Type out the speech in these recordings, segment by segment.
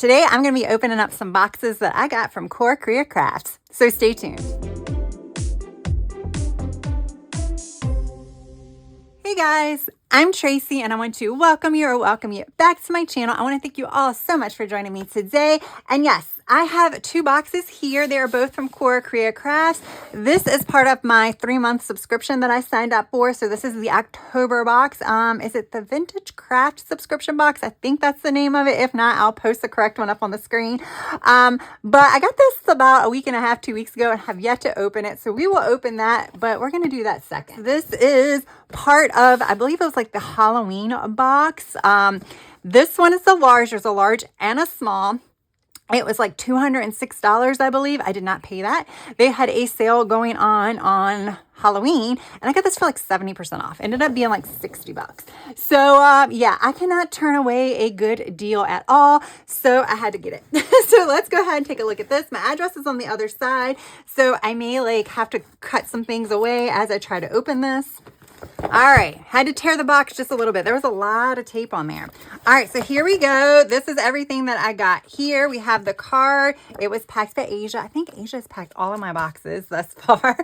Today I'm going to be opening up some boxes that I got from CoraCreaCrafts, so stay tuned. Hey guys, I'm Tracy and I want to welcome you back to my channel. I want to thank you all so much for joining me today. And yes, I have two boxes here. They are both from CoraCreaCrafts. This is part of my 3-month subscription that I signed up for. So this is the October box. Is it the Vintage Craft subscription box? I think that's the name of it. If not, I'll post the correct one up on the screen. But I got this about a week and a half, 2 weeks ago, and have yet to open it. So we will open that, but we're going to do that second. This is part of, I believe it was like the Halloween box. This one is the large. There's a large and a small. It was like $206, I believe. I did not pay that. They had a sale going on Halloween, and I got this for like 70% off. Ended up being like 60 bucks. So yeah, I cannot turn away a good deal at all. So I had to get it. So let's go ahead and take a look at this. My address is on the other side, so I may like have to cut some things away as I try to open this. All right, had to tear the box just a little bit. There was a lot of tape on there. All right, so here we go. This is everything that I got here. We have the card. It was packed by Asia. I think Asia has packed all of my boxes thus far.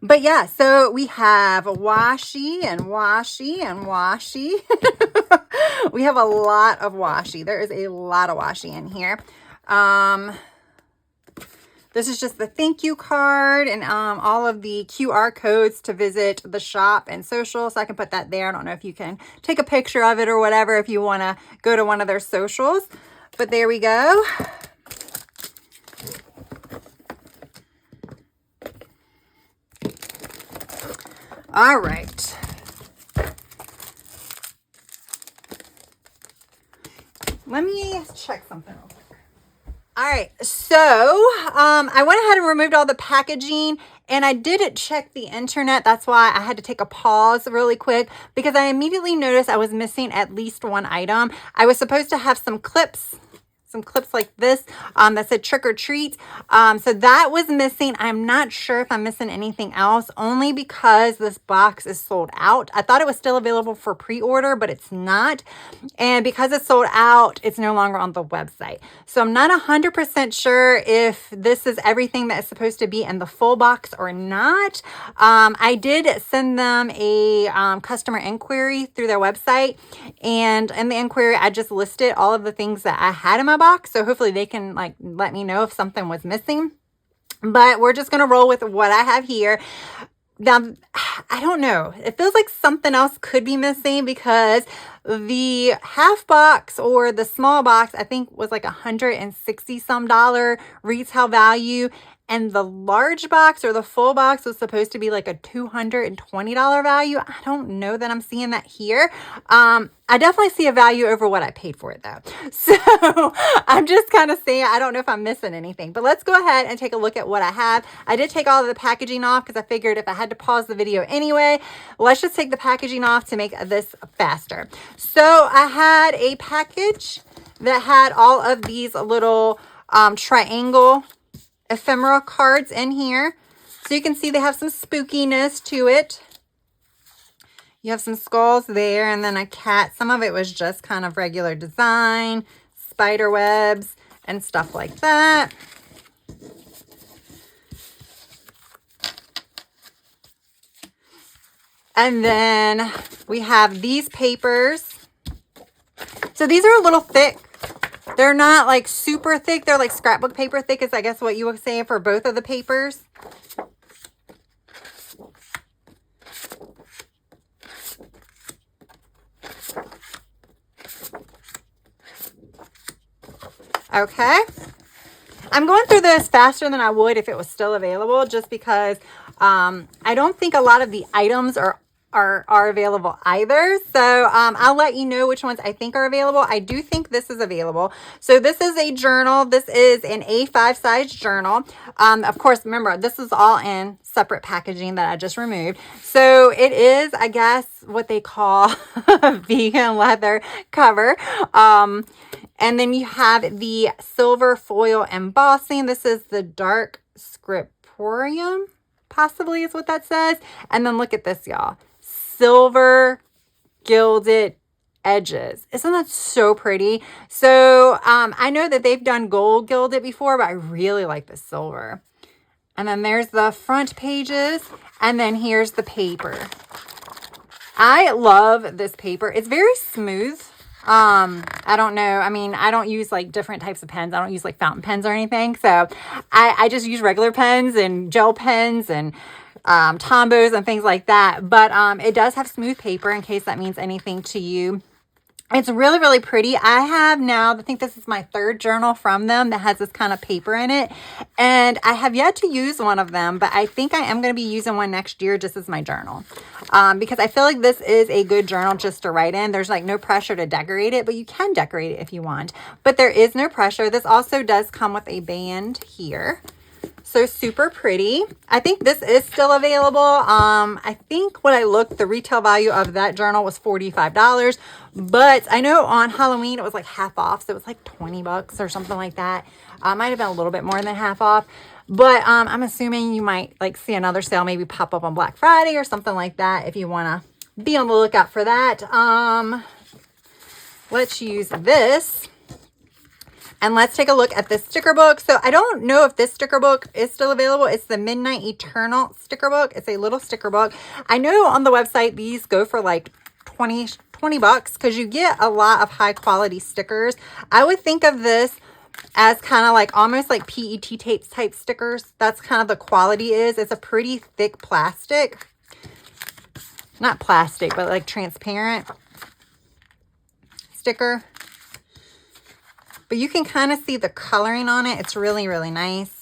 But yeah, so we have washi and washi and washi. We have a lot of washi. There is a lot of washi in here. This is just the thank you card and all of the QR codes to visit the shop and social. So I can put that there. I don't know if you can take a picture of it or whatever if you want to go to one of their socials. But there we go. All right. Let me check something real quick. All right, so I went ahead and removed all the packaging, and I didn't check the internet. That's why I had to take a pause really quick, because I immediately noticed I was missing at least one item. I was supposed to have some clips like this that said trick or treat. So that was missing. I'm not sure if I'm missing anything else, only because this box is sold out. I thought it was still available for pre-order, but it's not. And because it's sold out, it's no longer on the website. So I'm not 100% sure if this is everything that is supposed to be in the full box or not. I did send them a customer inquiry through their website. And in the inquiry, I just listed all of the things that I had in my box, so hopefully they can like let me know if something was missing. But we're just gonna roll with what I have here. Now, I don't know, it feels like something else could be missing, because the half box or the small box I think was like $160 some retail value, and the large box or the full box was supposed to be like a $220 value. I don't know that I'm seeing that here. I definitely see a value over what I paid for it though. So I'm just kind of saying, I don't know if I'm missing anything, but let's go ahead and take a look at what I have. I did take all of the packaging off because I figured if I had to pause the video anyway, let's just take the packaging off to make this faster. So I had a package that had all of these little triangle ephemera cards in here. So you can see they have some spookiness to it. You have some skulls there, and then a cat. Some of it was just kind of regular design, spider webs, and stuff like that. And then we have these papers. So these are a little thick. They're not like super thick. They're like scrapbook paper thick is I guess what you would say for both of the papers. Okay. I'm going through this faster than I would if it was still available, just because I don't think a lot of the items are available either. So I'll let you know which ones I think are available. I do think this is available. So this is a journal. This is an A5 size journal. Of course, remember, this is all in separate packaging that I just removed. So it is, I guess, what they call a vegan leather cover. And then you have the silver foil embossing. This is the dark scriptorium, possibly is what that says. And then look at this, y'all. Silver gilded edges. Isn't that so pretty? So I know that they've done gold gilded before, but I really like the silver. And then there's the front pages, and then here's the paper. I love this paper. It's very smooth. I don't know. I mean, I don't use like different types of pens. I don't use like fountain pens or anything. So I just use regular pens and gel pens and Tombos and things like that. But it does have smooth paper, in case that means anything to you. It's really, really pretty. I have now, I think this is my third journal from them that has this kind of paper in it. And I have yet to use one of them, but I think I am going to be using one next year just as my journal. Because I feel like this is a good journal just to write in. There's like no pressure to decorate it, but you can decorate it if you want. But there is no pressure. This also does come with a band here. So super pretty. I think this is still available. I think when I looked, the retail value of that journal was $45, but I know on Halloween it was like half off. So it was like 20 bucks or something like that. Might have been a little bit more than half off, but I'm assuming you might like see another sale maybe pop up on Black Friday or something like that if you want to be on the lookout for that. Let's use this. And let's take a look at this sticker book. So I don't know if this sticker book is still available. It's the Midnight Eternal sticker book. It's a little sticker book. I know on the website, these go for like 20 bucks because you get a lot of high quality stickers. I would think of this as kind of like almost like PET tape type stickers. That's kind of the quality is. It's a pretty thick plastic. Not plastic, but like transparent sticker. But you can kind of see the coloring on it. It's really, really nice.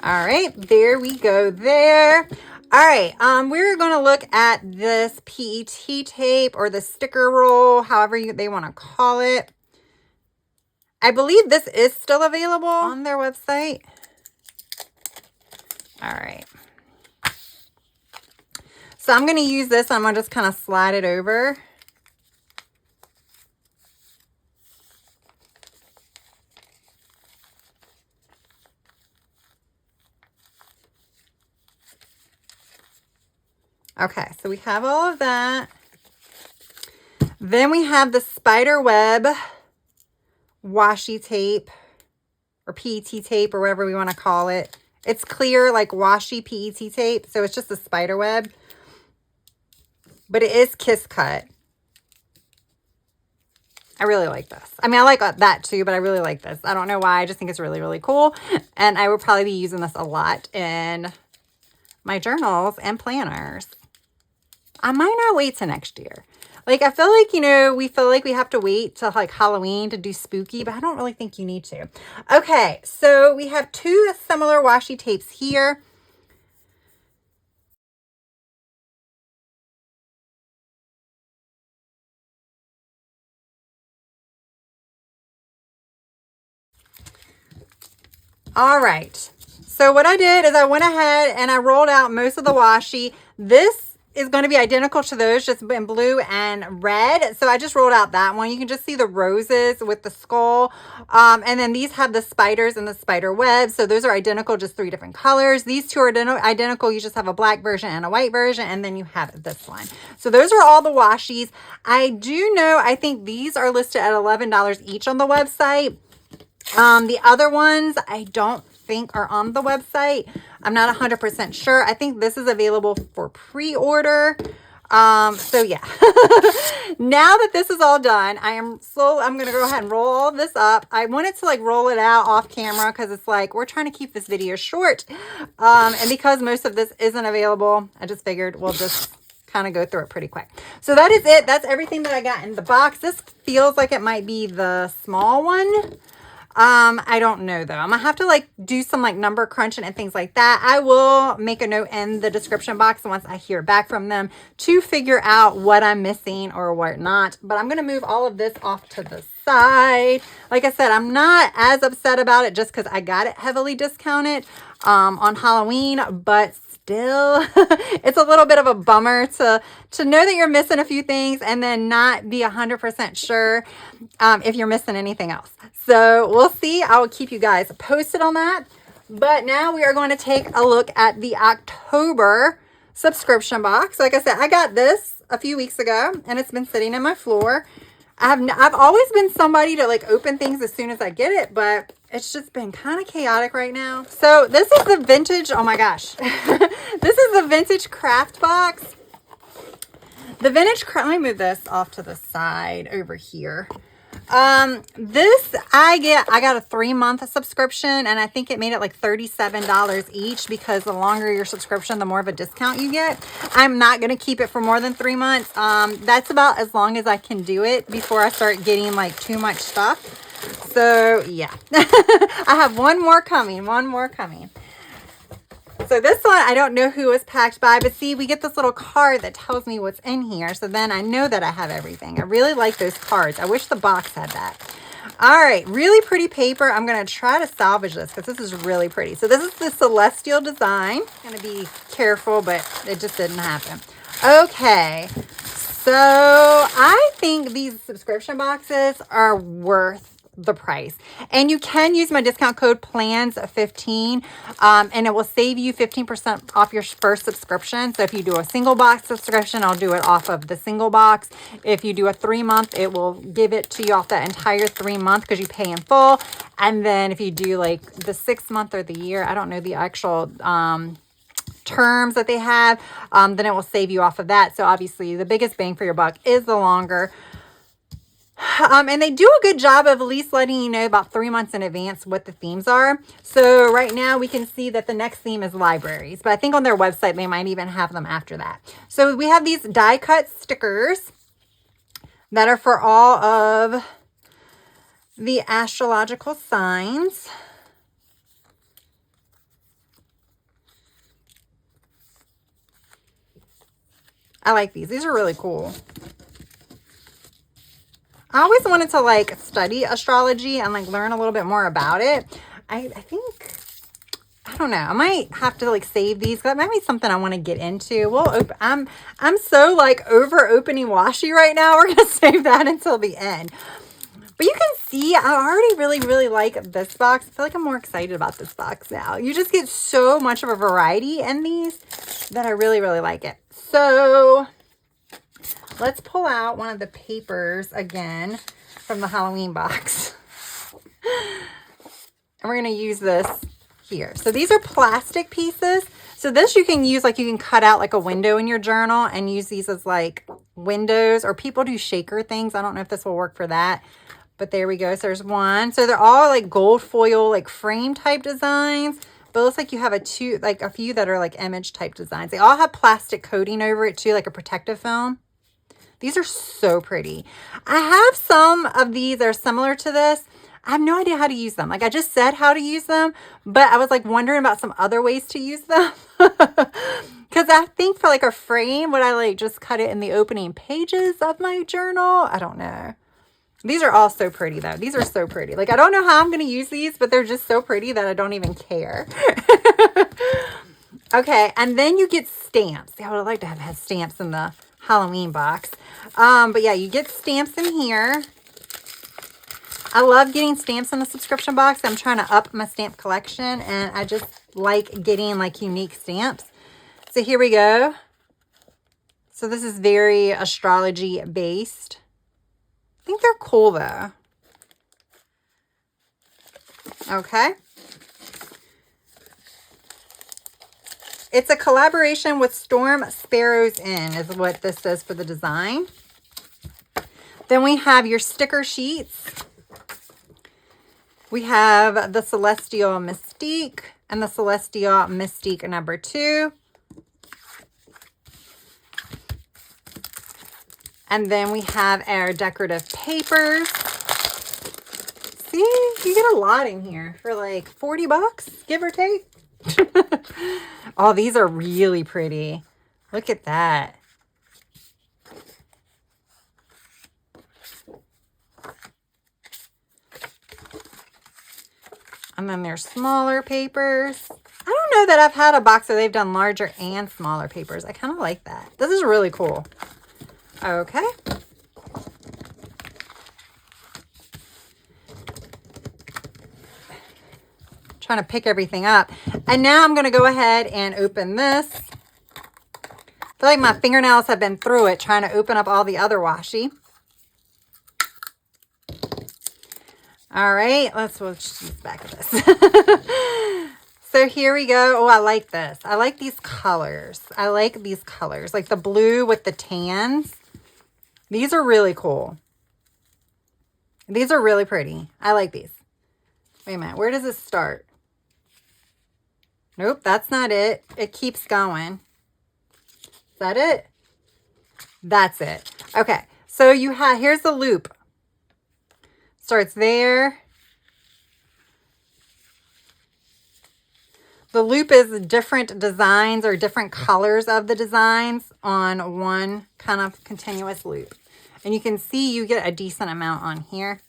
All right, there we go there. All right, we're going to look at this PET tape or the sticker roll, however they want to call it. I believe this is still available on their website. All right. So I'm going to use this. I'm going to just kind of slide it over. Okay, so we have all of that. Then we have the spider web washi tape or PET tape or whatever we want to call it. It's clear like washi PET tape, so it's just a spider web. But it is kiss cut. I really like this. I mean, I like that too, but I really like this. I don't know why. I just think it's really, really cool. And I will probably be using this a lot in my journals and planners. I might not wait till next year. Like, I feel like, you know, we feel like we have to wait till like Halloween to do spooky, but I don't really think you need to. Okay, so we have two similar washi tapes here. All right. So what I did is I went ahead and I rolled out most of the washi. This is going to be identical to those, just in blue and red. So I just rolled out that one. You can just see the roses with the skull. And then these have the spiders and the spider webs. So those are identical, just 3 different colors. These two are identical. You just have a black version and a white version. And then you have this one. So those are all the washis. I do know, I think these are listed at $11 each on the website. The other ones, I don't think are on the website. I'm not 100% sure. I think this is available for pre-order. So yeah, now that this is all done, I'm going to go ahead and roll all this up. I wanted to like roll it out off camera because it's like, we're trying to keep this video short. And because most of this isn't available, I just figured we'll just kind of go through it pretty quick. So that is it. That's everything that I got in the box. This feels like it might be the small one. I don't know though. I'm gonna have to like do some like number crunching and things like that. I will make a note in the description box once I hear back from them to figure out what I'm missing or what not. But I'm gonna move all of this off to the side. Like I said, I'm not as upset about it just because I got it heavily discounted on Halloween, but still it's a little bit of a bummer to know that you're missing a few things and then not be 100% sure if you're missing anything else. So we'll see. I will keep you guys posted on that. But now we are going to take a look at the October subscription box. Like I said, I got this a few weeks ago and it's been sitting in my floor. I've always been somebody to like open things as soon as I get it, but it's just been kind of chaotic right now. So this is the vintage, oh my gosh. This is the vintage craft box. The vintage craft, let me move this off to the side over here. This I got a 3-month subscription and I think it made it like $37 each because the longer your subscription, the more of a discount you get. I'm not going to keep it for more than 3 months. That's about as long as I can do it before I start getting like too much stuff. So yeah, I have one more coming. So this one, I don't know who was packed by, but see, we get this little card that tells me what's in here. So then I know that I have everything. I really like those cards. I wish the box had that. All right, really pretty paper. I'm going to try to salvage this because this is really pretty. So this is the Celestial design. I'm going to be careful, but it just didn't happen. Okay, so I think these subscription boxes are worth the price, and you can use my discount code PLANS15 and it will save you 15% off your first subscription. So if you do a single box subscription, I'll do it off of the single box. If you do a 3-month, it will give it to you off that entire 3-month because you pay in full. And then if you do like the 6-month or the year, I don't know the actual terms that they have, then it will save you off of that. So obviously the biggest bang for your buck is the longer. And they do a good job of at least letting you know about 3 months in advance what the themes are. So right now we can see that the next theme is libraries, but I think on their website they might even have them after that. So we have these die cut stickers that are for all of the astrological signs. I like these. These are really cool. I always wanted to like study astrology and like learn a little bit more about it. I think, I don't know, I might have to like save these. That might be something I want to get into. I'm so like over opening washi right now. We're going to save that until the end. But you can see I already really like this box. I feel like I'm more excited about this box now. You just get so much of a variety in these that I really like it. So let's pull out one of the papers again from the Halloween box. And we're going to use this here. So these are plastic pieces. So this you can use, like you can cut out like a window in your journal and use these as like windows, or people do shaker things. I don't know if this will work for that, but there we go. So there's one. So they're all like gold foil, like frame type designs. But it looks like you have a few that are like image type designs. They all have plastic coating over it too, like a protective film. These are so pretty. I have some of these that are similar to this. I have no idea how to use them. Like I just said how to use them, but I was like wondering about some other ways to use them. Because I think for like a frame, would I like just cut it in the opening pages of my journal? I don't know. These are all so pretty though. These are so pretty. Like I don't know how I'm going to use these, but they're just so pretty that I don't even care. Okay, and then you get stamps. I would like to have had stamps in the Halloween box. But yeah, you get stamps in here. I love getting stamps in the subscription box. I'm trying to up my stamp collection, and I just like getting like unique stamps. So here we go. So this is very astrology based. I think they're cool though. Okay. It's a collaboration with Storm Sparrows Inn is what this says for the design. Then we have your sticker sheets. We have the Celestial Mystique and the Celestial Mystique number 2. And then we have our decorative papers. See, you get a lot in here for like 40 bucks, give or take. Oh, these are really pretty. Look at that. And then there's smaller papers. I don't know that I've had a box where they've done larger and smaller papers. I kind of like that. This is really cool. Okay. Trying to pick everything up. And now I'm going to go ahead and open this. I feel like my fingernails have been through it trying to open up all the other washi. All right, let's use back of this. So here we go. Oh, I like this. I like these colors. I like these colors, like the blue with the tans. These are really cool. These are really pretty. I like these. Wait a minute. Where does this start? Nope, that's not it. It keeps going. Is that it? That's it. Okay, so you have, here's the loop. Starts there. The loop is different designs or different colors of the designs on one kind of continuous loop. And you can see you get a decent amount on here.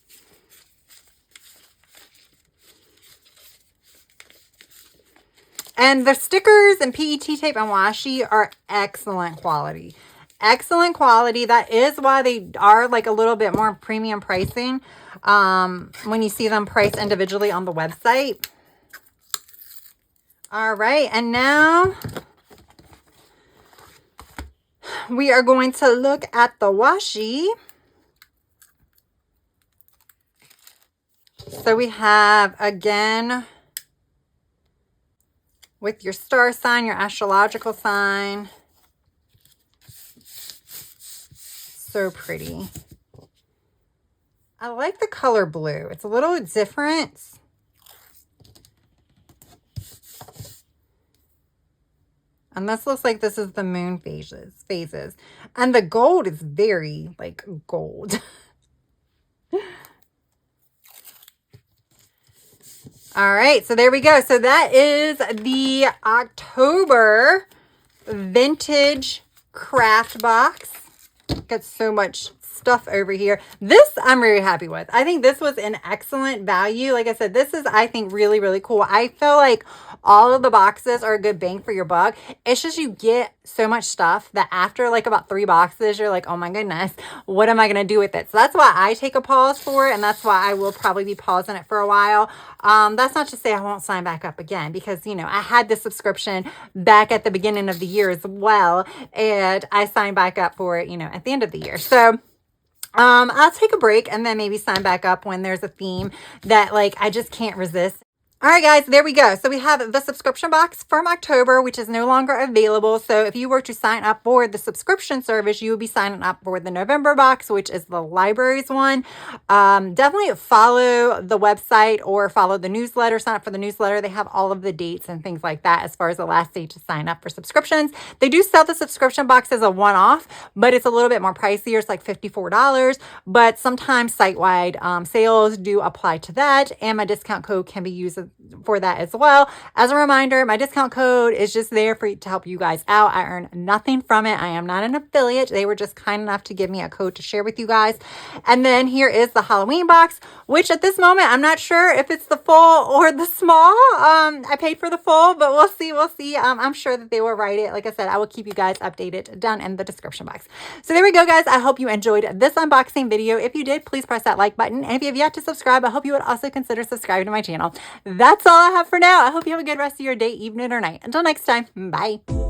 And the stickers and PET tape and washi are excellent quality. Excellent quality. That is why they are like a little bit more premium pricing when you see them priced individually on the website. All right, and now we are going to look at the washi. So we have, again, with your star sign, your astrological sign. So pretty. I like the color blue. It's a little different. And this looks like this is the moon phases. And the gold is very like gold. All right, so there we go. So that is the October vintage craft box. Got so much stuff over here. This I'm very happy with. I think this was an excellent value. Like I said, this is, I think, really, really cool. I feel like all of the boxes are a good bang for your buck. It's just you get so much stuff that after like about 3 boxes, you're like, oh my goodness, what am I going to do with it? So that's why I take a pause for it. And that's why I will probably be pausing it for a while. That's not to say I won't sign back up again because, you know, I had this subscription back at the beginning of the year as well. And I signed back up for it, you know, at the end of the year. So I'll take a break and then maybe sign back up when there's a theme that like I just can't resist. All right, guys, there we go. So we have the subscription box from October, which is no longer available. So if you were to sign up for the subscription service, you would be signing up for the November box, which is the libraries one. Definitely follow the website or follow the newsletter. Sign up for the newsletter. They have all of the dates and things like that as far as the last date to sign up for subscriptions. They do sell the subscription box as a one-off, but it's a little bit more pricier. It's like $54. But sometimes site-wide sales do apply to that, and my discount code can be used for that as well. As a reminder, my discount code is just there to help you guys out. I earn nothing from it. I am not an affiliate. They were just kind enough to give me a code to share with you guys. And then here is the Halloween box, which at this moment, I'm not sure if it's the full or the small. I paid for the full, but we'll see. We'll see. I'm sure that they will write it. Like I said, I will keep you guys updated down in the description box. So there we go, guys. I hope you enjoyed this unboxing video. If you did, please press that like button. And if you have yet to subscribe, I hope you would also consider subscribing to my channel. That's all I have for now. I hope you have a good rest of your day, evening, or night. Until next time, bye.